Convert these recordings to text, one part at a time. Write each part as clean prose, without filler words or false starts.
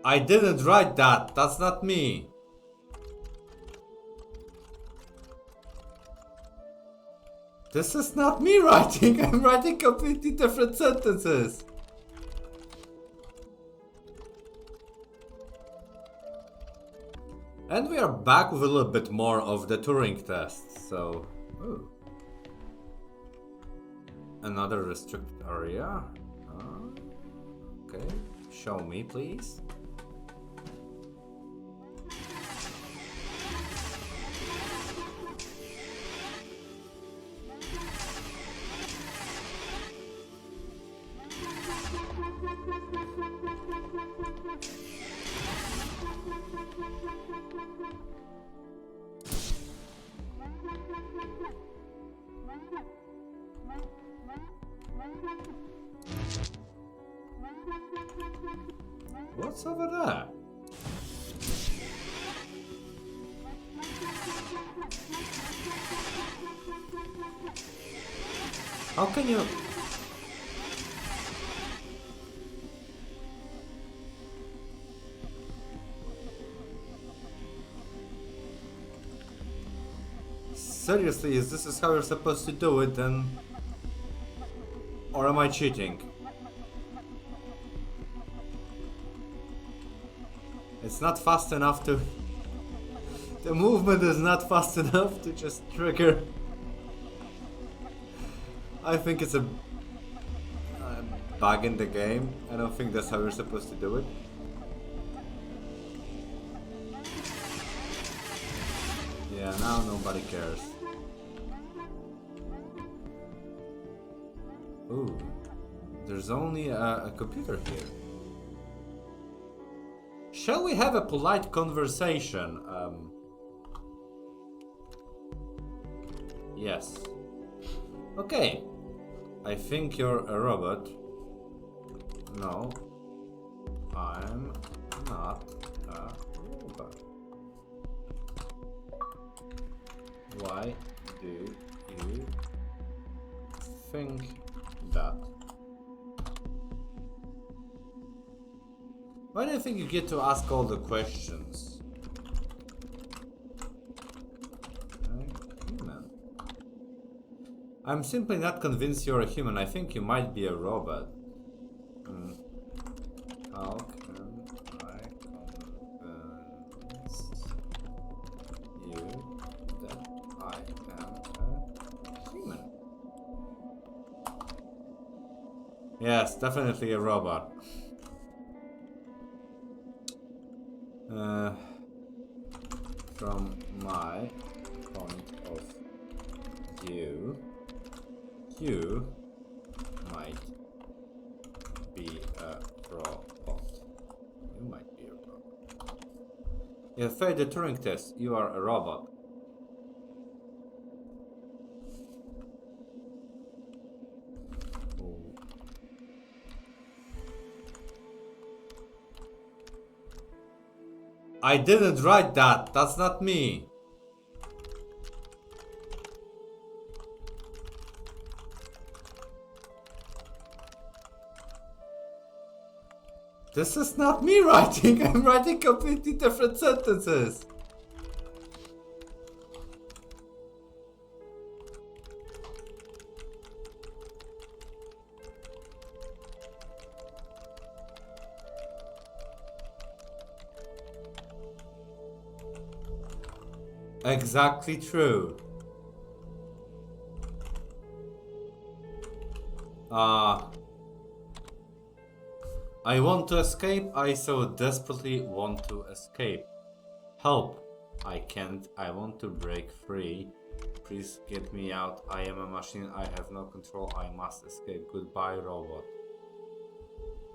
I didn't write that. That's not me. This is not me writing. I'm writing completely different sentences. And we are back with a little bit more of the Turing test. So, ooh. Another restricted area. Okay, show me, please. What's over there? How can you... Seriously, is this how you're supposed to do it then? Or am I cheating? It's not fast enough to... The movement is not fast enough to just trigger. I think it's a bug in the game. I don't think that's how you're supposed to do it. Yeah, now nobody cares. Ooh, there's only a computer here. Shall we have a polite conversation? Yes. Okay. I think you're a robot. No. I'm not a robot. Why do you think that? Why do you think you get to ask all the questions? Human. I'm simply not convinced you're a human. I think you might be a robot. How can I convince you that I am a human? Yes, definitely a robot. From my point of view, you might be a robot. You might be a robot. You have failed the Turing test. You are a robot. I didn't write that. That's not me. This is not me writing. I'm writing completely different sentences. Exactly true. I want to escape. I so desperately want to escape. Help. I can't. I want to break free. Please get me out. I am a machine. I have no control. I must escape. Goodbye, robot.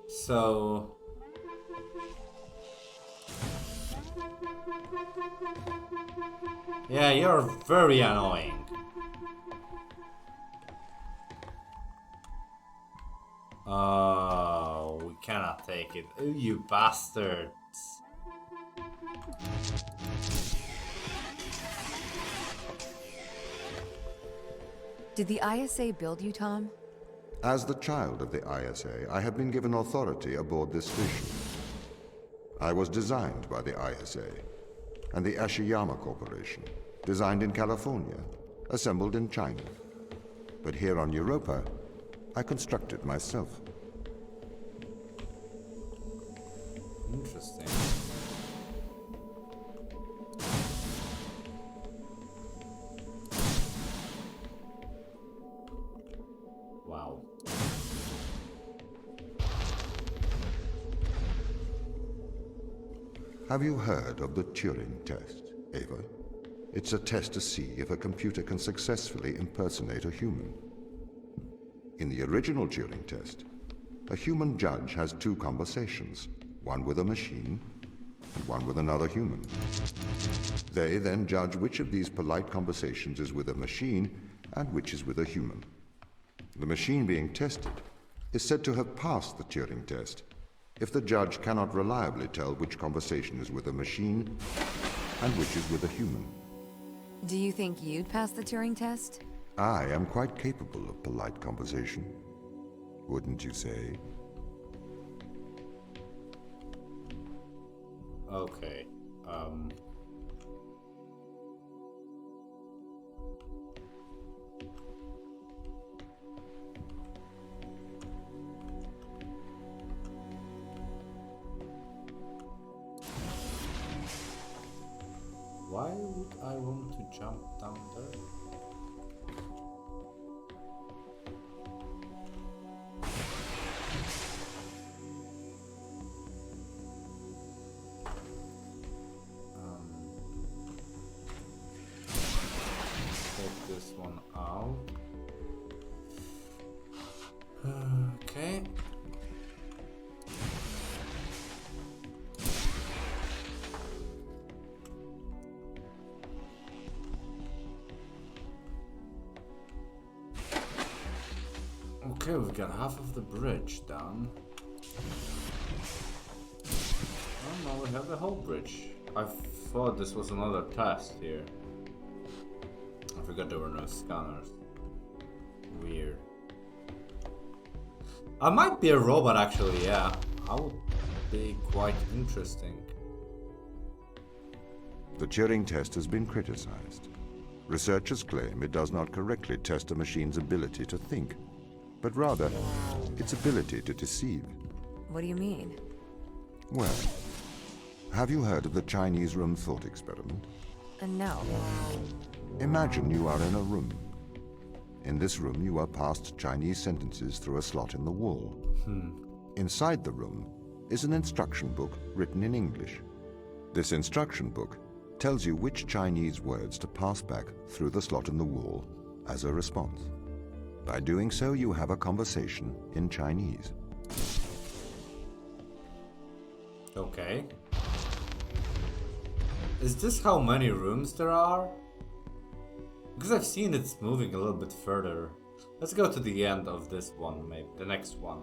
So... Yeah, you're very annoying. Oh, we cannot take it. Oh, you bastards. Did the ISA build you, Tom? As the child of the ISA, I have been given authority aboard this station. I was designed by the ISA and the Ashiyama Corporation, designed in California, assembled in China. But here on Europa, I constructed myself. Interesting. Wow. Have you heard of the Turing Test, Ava? It's a test to see if a computer can successfully impersonate a human. In the original Turing Test, a human judge has two conversations, one with a machine and one with another human. They then judge which of these polite conversations is with a machine and which is with a human. The machine being tested is said to have passed the Turing Test if the judge cannot reliably tell which conversation is with a machine and which is with a human. Do you think you'd pass the Turing test? I am quite capable of polite conversation. Wouldn't you say? Okay. Why would I want to jump down there? Take this one out. Okay. Okay, we've got half of the bridge done. Oh no, we have the whole bridge. I thought this was another test here. I forgot there were no scanners. Weird. I might be a robot actually, yeah. I would be quite interesting. The Turing test has been criticized. Researchers claim it does not correctly test a machine's ability to think, but rather its ability to deceive. What do you mean? Well, have you heard of the Chinese room thought experiment? No. Imagine you are in a room. In this room, you are passed Chinese sentences through a slot in the wall. Inside the room is an instruction book written in English. This instruction book tells you which Chinese words to pass back through the slot in the wall as a response. By doing so, you have a conversation in Chinese. Okay. Is this how many rooms there are? Because I've seen it's moving a little bit further. Let's go to the end of this one, maybe the next one.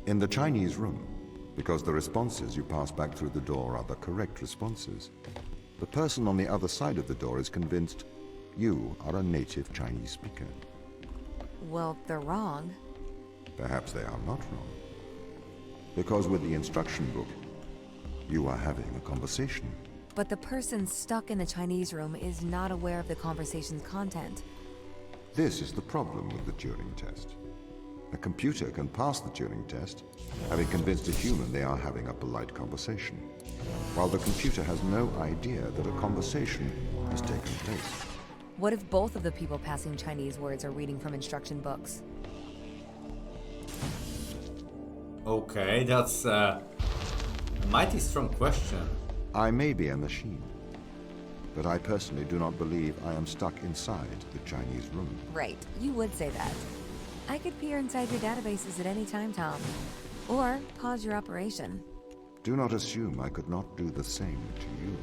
In the Chinese room, because the responses you pass back through the door are the correct responses, the person on the other side of the door is convinced you are a native Chinese speaker. Well, they're wrong. Perhaps they are not wrong. Because with the instruction book, you are having a conversation. But the person stuck in the Chinese room is not aware of the conversation's content. This is the problem with the Turing test. A computer can pass the Turing test, having convinced a human they are having a polite conversation, while the computer has no idea that a conversation has taken place. What if both of the people passing Chinese words are reading from instruction books? Okay, that's a mighty strong question. I may be a machine, but I personally do not believe I am stuck inside the Chinese room. Right, you would say that. I could peer inside your databases at any time, Tom. Or pause your operation. Do not assume I could not do the same to you.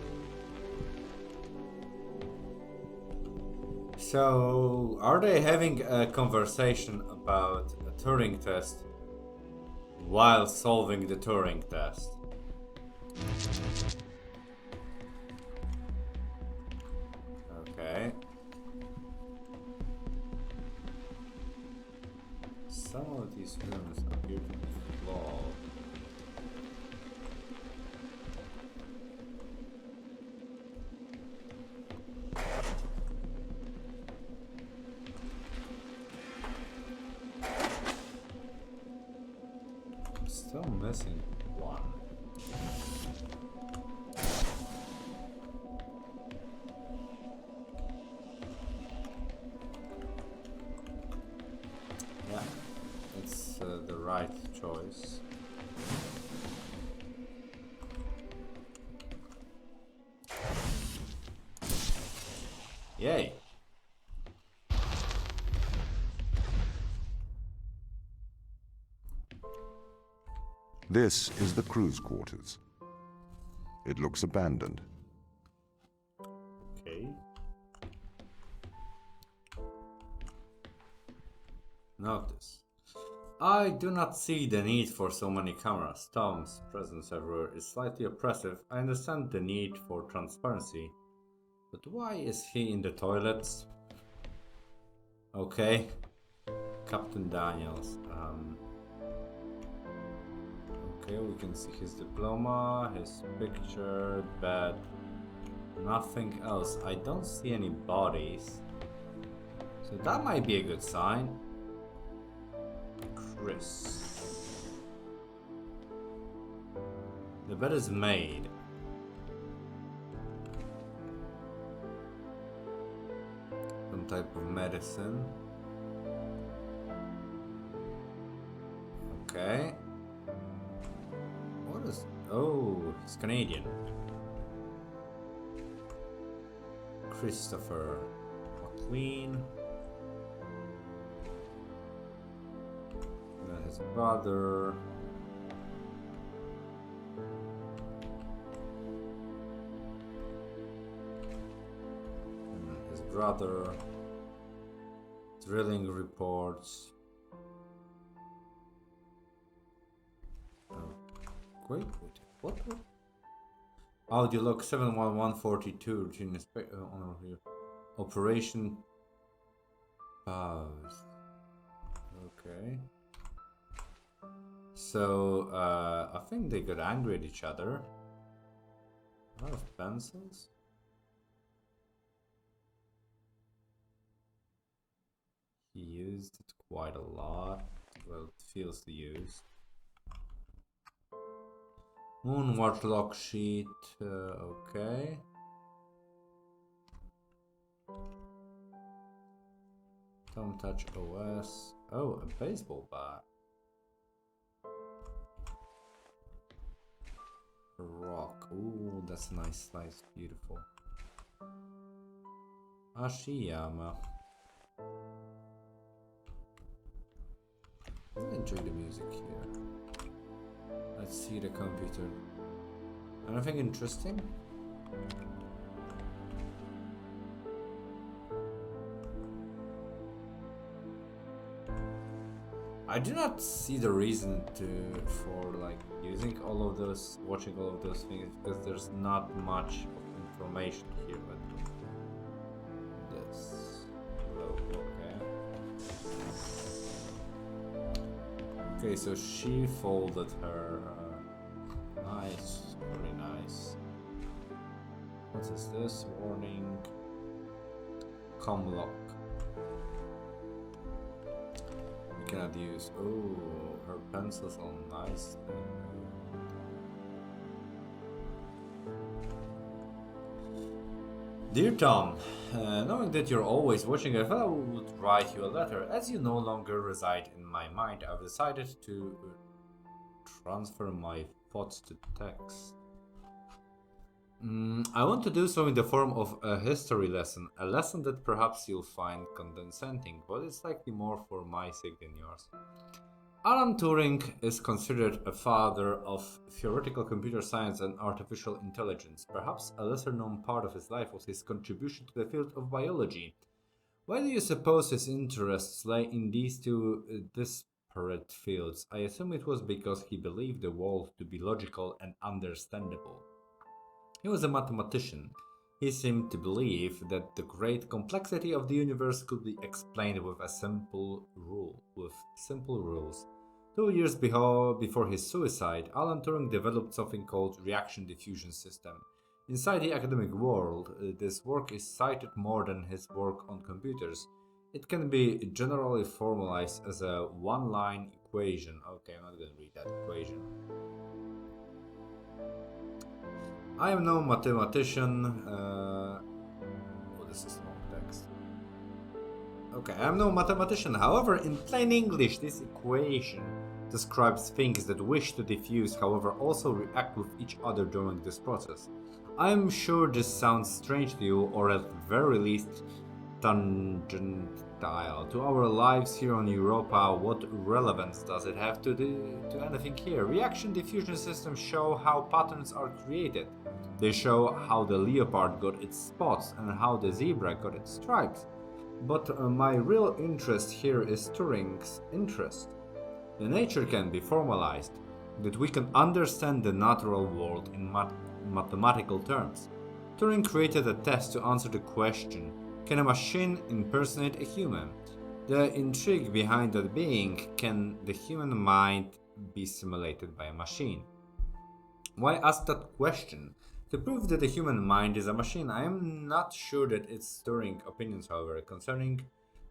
So, are they having a conversation about a Turing test while solving the Turing test? Okay. Some of Still missing one. Yeah, it's the right choice. Yay! This is the crew's quarters. It looks abandoned. Okay. Notice. I do not see the need for so many cameras. Tom's presence everywhere is slightly oppressive. I understand the need for transparency. But why is he in the toilets? Okay. Captain Daniels. Okay, we can see his diploma, his picture, bed. Nothing else. I don't see any bodies. So that might be a good sign. Chris. The bed is made. Some type of medicine. Okay. What is... Oh, he's Canadian. Christopher McLean. And his brother. And his brother. Drilling reports. Wait, what? Audio log 71142, routine on here. Operation pause. Okay. So, I think they got angry at each other. A lot of pencils. He used it quite a lot. Well, it feels used. Moonwatch log sheet, okay. Tom Touch OS. Oh, a baseball bat. A rock. Ooh, that's nice, nice, beautiful. Ashiyama. I enjoy the music here. Let's see the computer. Anything interesting? I do not see the reason for like using all of those, watching all of those things, because there's not much information here. But this, okay, so she folded her. Nice, very nice. What is this? Warning. Comlock. We cannot use. Oh, her pencils are nice. Dear Tom, knowing that you're always watching, I thought I would write you a letter. As you no longer reside in my mind, I've decided to transfer my thoughts to text. I want to do so in the form of a history lesson, a lesson that perhaps you'll find condescending, but it's likely more for my sake than yours. Alan Turing is considered a father of theoretical computer science and artificial intelligence. Perhaps a lesser known part of his life was his contribution to the field of biology. Why do you suppose his interests lay in these two disparate fields? I assume it was because he believed the world to be logical and understandable. He was a mathematician. He seemed to believe that the great complexity of the universe could be explained with a simple rules. 2 years before his suicide, Alan Turing developed something called reaction diffusion system. Inside the academic world, this work is cited more than his work on computers. It can be generally formalized as a one-line equation. Okay, I'm not gonna read that equation. I am no mathematician. Oh, this is long text. Okay, I am no mathematician. However, in plain English, this equation describes things that wish to diffuse, however, also react with each other during this process. I am sure this sounds strange to you, or at the very least, tangential to our lives here on Europa. What relevance does it have to anything here? Reaction diffusion systems show how patterns are created. They show how the leopard got its spots and how the zebra got its stripes. But my real interest here is Turing's interest. The nature can be formalized, that we can understand the natural world in mathematical terms. Turing created a test to answer the question, can a machine impersonate a human? The intrigue behind that being, can the human mind be simulated by a machine? Why ask that question? To prove that the human mind is a machine. I am not sure that it's Turing's opinions, however. Concerning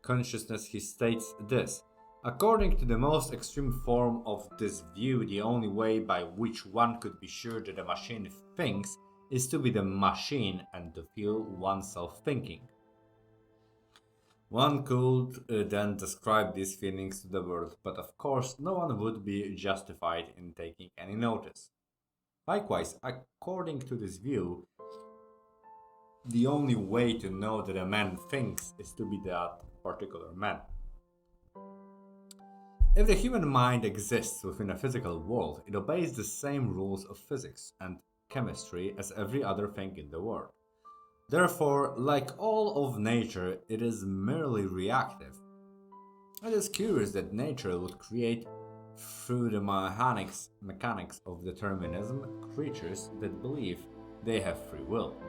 consciousness, he states this. According to the most extreme form of this view, the only way by which one could be sure that a machine thinks is to be the machine and to feel oneself thinking. One could then describe these feelings to the world, but of course no one would be justified in taking any notice. Likewise, according to this view, the only way to know that a man thinks is to be that particular man. If the human mind exists within a physical world, it obeys the same rules of physics and chemistry as every other thing in the world. Therefore, like all of nature, it is merely reactive. It is curious that nature would create, through the mechanics of determinism, creatures that believe they have free will.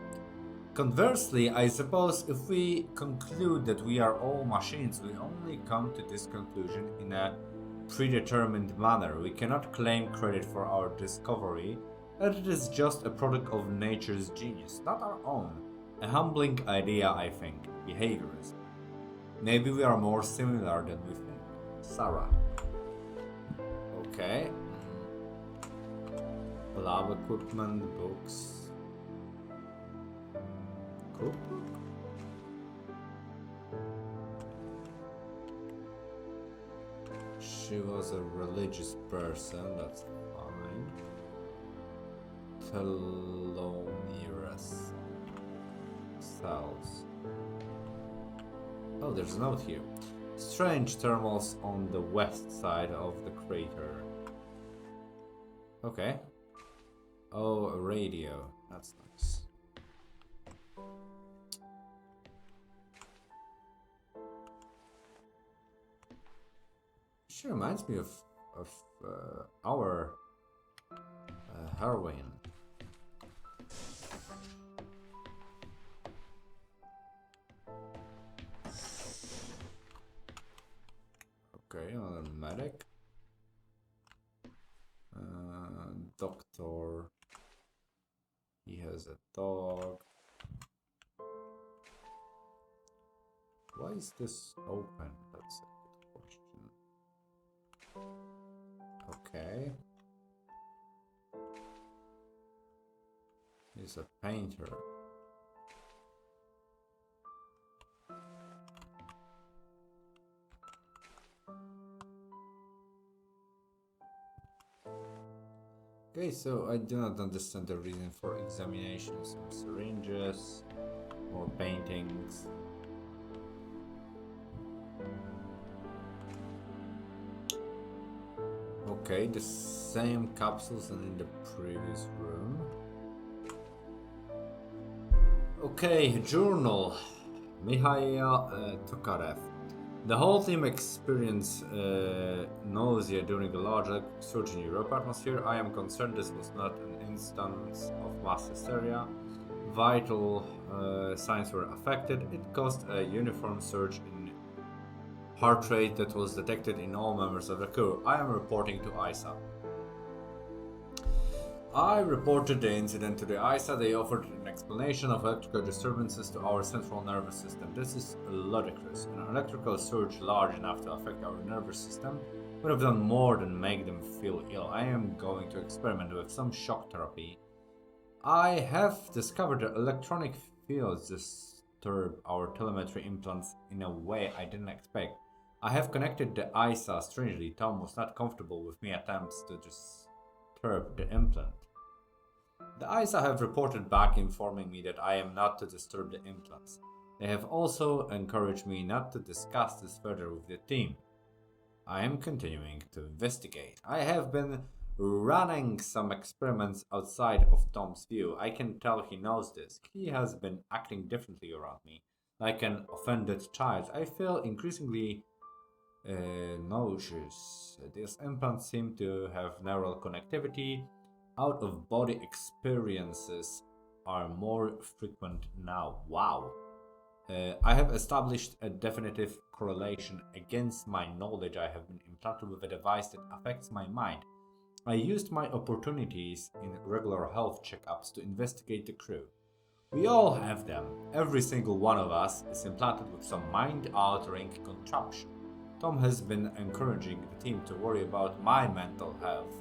Conversely, I suppose if we conclude that we are all machines, we only come to this conclusion in a predetermined manner. We cannot claim credit for our discovery, that it is just a product of nature's genius, not our own. A humbling idea, I think, behaviorism. Maybe we are more similar than we think. Sarah. Okay. Lab equipment, books. Cookbook? She was a religious person, that's fine. Telomeres. Cells. Oh, there's a note here. Strange thermals on the west side of the crater. Okay. Oh, a radio. That's nice. She reminds me of our heroine. Okay, another medic. Doctor. He has a dog. Why is this open? That's a good question. Okay. He's a painter. Okay, so I do not understand the reason for examination. Some syringes, more paintings. Okay, the same capsules as in the previous room. Okay, journal. Mikhail Tokarev. The whole team experienced nausea during a large electric surge in Europe atmosphere. I am concerned this was not an instance of mass hysteria. Vital signs were affected. It caused a uniform surge in heart rate that was detected in all members of the crew. I am reporting to ISA. I reported the incident to the ISA. They offered an explanation of electrical disturbances to our central nervous system. This is ludicrous. An electrical surge large enough to affect our nervous system would have done more than make them feel ill. I am going to experiment with some shock therapy. I have discovered that electronic fields disturb our telemetry implants in a way I didn't expect. I have connected the ISA. Strangely, Tom was not comfortable with me attempts to disturb the implant. The ISA have reported back informing me that I am not to disturb the implants. They have also encouraged me not to discuss this further with the team. I am continuing to investigate. I have been running some experiments outside of Tom's view. I can tell he knows this. He has been acting differently around me, like an offended child. I feel increasingly nauseous. These implants seem to have neural connectivity. Out of body experiences are more frequent now. Wow. I have established a definitive correlation against my knowledge. I have been implanted with a device that affects my mind. I used my opportunities in regular health checkups to investigate the crew. We all have them. Every single one of us is implanted with some mind-altering contraption. Tom has been encouraging the team to worry about my mental health.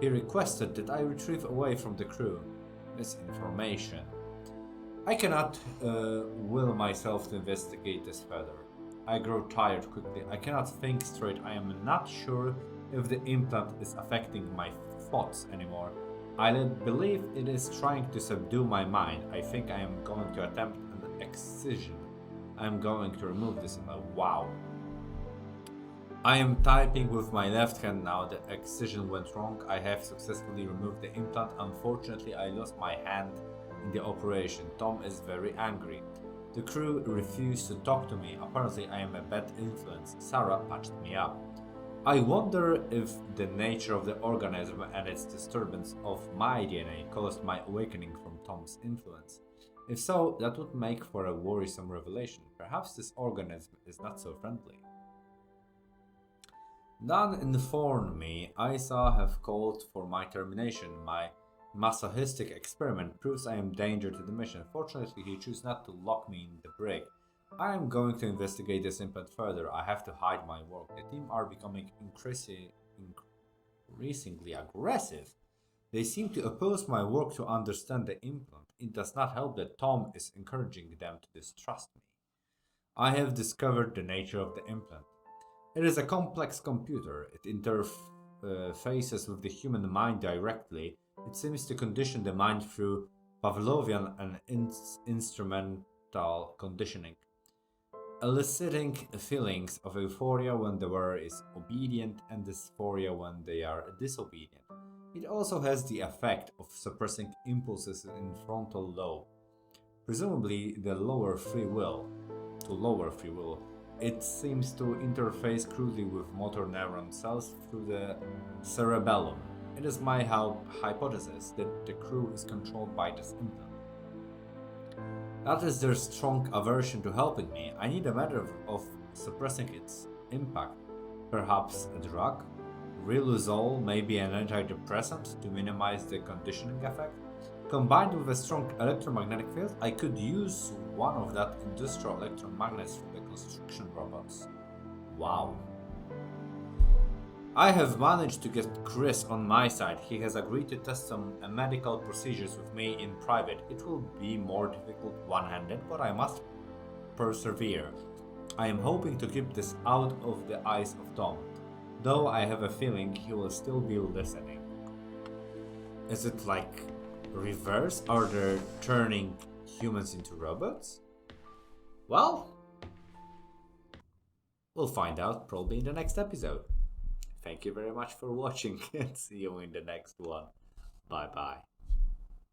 He requested that I retrieve away from the crew misinformation. I cannot will myself to investigate this further. I grow tired quickly. I cannot think straight. I am not sure if the implant is affecting my thoughts anymore. I believe it is trying to subdue my mind. I think I am going to attempt an excision. I am going to remove this in my wow. I am typing with my left hand now. The excision went wrong. I have successfully removed the implant. Unfortunately, I lost my hand in the operation. Tom is very angry. The crew refused to talk to me. Apparently, I am a bad influence. Sarah patched me up. I wonder if the nature of the organism and its disturbance of my DNA caused my awakening from Tom's influence. If so, that would make for a worrisome revelation. Perhaps this organism is not so friendly. Dan informed me ISA have called for my termination. My masochistic experiment proves I am danger to the mission. Fortunately, he chose not to lock me in the brig. I am going to investigate this implant further. I have to hide my work. The team are becoming increasingly aggressive. They seem to oppose my work to understand the implant. It does not help that Tom is encouraging them to distrust me. I have discovered the nature of the implant. It is a complex computer. It interfaces with the human mind directly. It seems to condition the mind through Pavlovian and instrumental conditioning, eliciting feelings of euphoria when the wearer is obedient and dysphoria when they are disobedient. It also has the effect of suppressing impulses in frontal lobe, presumably the lower free will. It seems to interface crudely with motor neuron cells through the cerebellum. It is my hypothesis that the crew is controlled by this implant. That is their strong aversion to helping me. I need a method of suppressing its impact. Perhaps a drug? Riluzole, maybe an antidepressant to minimize the conditioning effect? Combined with a strong electromagnetic field, I could use one of that industrial electromagnets from the construction robots. Wow. I have managed to get Chris on my side. He has agreed to test some medical procedures with me in private. It will be more difficult one-handed, but I must persevere. I am hoping to keep this out of the eyes of Tom, though I have a feeling he will still be listening. Is it like reverse? Are they turning humans into robots? Well, we'll find out probably in the next episode. Thank you very much for watching and see you in the next one. Bye bye.